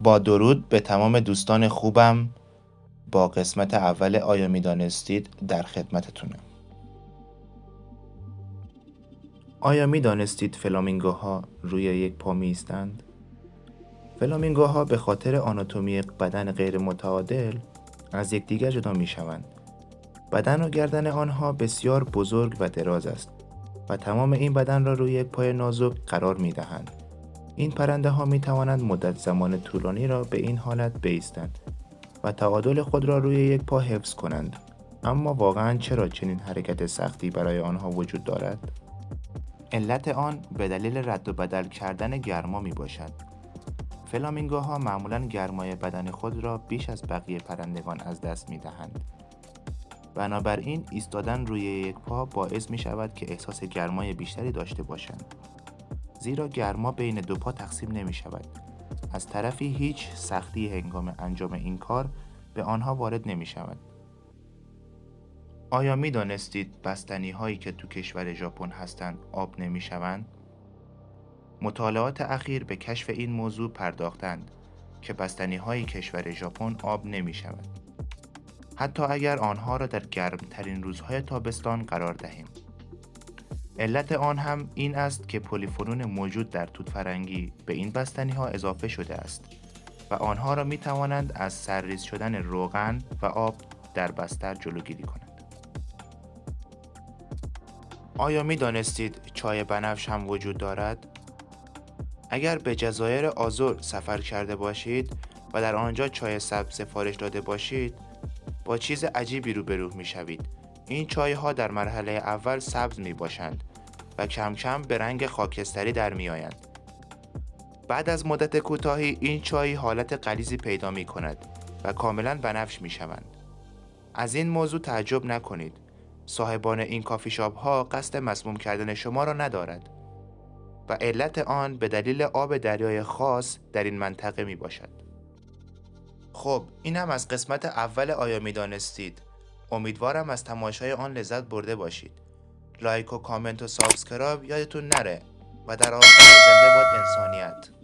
با درود به تمام دوستان خوبم. با قسمت اول آیا میدانستید در خدمتتونم. آیا میدانستید فلامینگوها روی یک پا ایستند؟ فلامینگوها به خاطر آناتومی بدن غیر متعادل از یکدیگر جدا می شوند. بدن و گردن آنها بسیار بزرگ و دراز است و تمام این بدن را روی یک پای نازک قرار می دهند. این پرنده ها می توانند مدت زمان طولانی را به این حالت بایستند و تعادل خود را روی یک پا حفظ کنند. اما واقعاً چرا چنین حرکت سختی برای آنها وجود دارد؟ علت آن به دلیل رد و بدل کردن گرما می باشد. فلامینگوها معمولاً گرمای بدن خود را بیش از بقیه پرندگان از دست می دهند. بنابراین ایستادن روی یک پا باعث می شود که احساس گرمای بیشتری داشته باشند. زیرا گرما بین دو پا تقسیم نمی شود. از طرفی هیچ سختی هنگام انجام این کار به آنها وارد نمی شود. آیا می دانستید بستنی هایی که تو کشور ژاپن هستند آب نمی شوند؟ مطالعات اخیر به کشف این موضوع پرداختند که بستنی های کشور ژاپن آب نمی شود. حتی اگر آنها را در گرمترین روزهای تابستان قرار دهیم. علت آن هم این است که پلیفنول موجود در توت فرنگی به این بستنی ها اضافه شده است و آنها را می توانند از سرریز شدن روغن و آب در بستر جلوگیری کنند. آیا می دانستید چای بنفش هم وجود دارد؟ اگر به جزایر آزور سفر کرده باشید و در آنجا چای سبز سفارش داده باشید، با چیز عجیبی روبرو می شوید. این چای ها در مرحله اول سبز می باشند و کم کم به رنگ خاکستری در می آیند. بعد از مدت کوتاهی این چای حالت غلیظی پیدا می کند و کاملا بنفش می شوند. از این موضوع تعجب نکنید. صاحبان این کافی شاپ ها قصد مسموم کردن شما را ندارد و علت آن به دلیل آب دریای خاص در این منطقه می باشد. خب این هم از قسمت اول آیا می دانستید. امیدوارم از تماشای آن لذت برده باشید. لایک و کامنت و سابسکرایب یادتون نره و در آخر زنده باد انسانیت.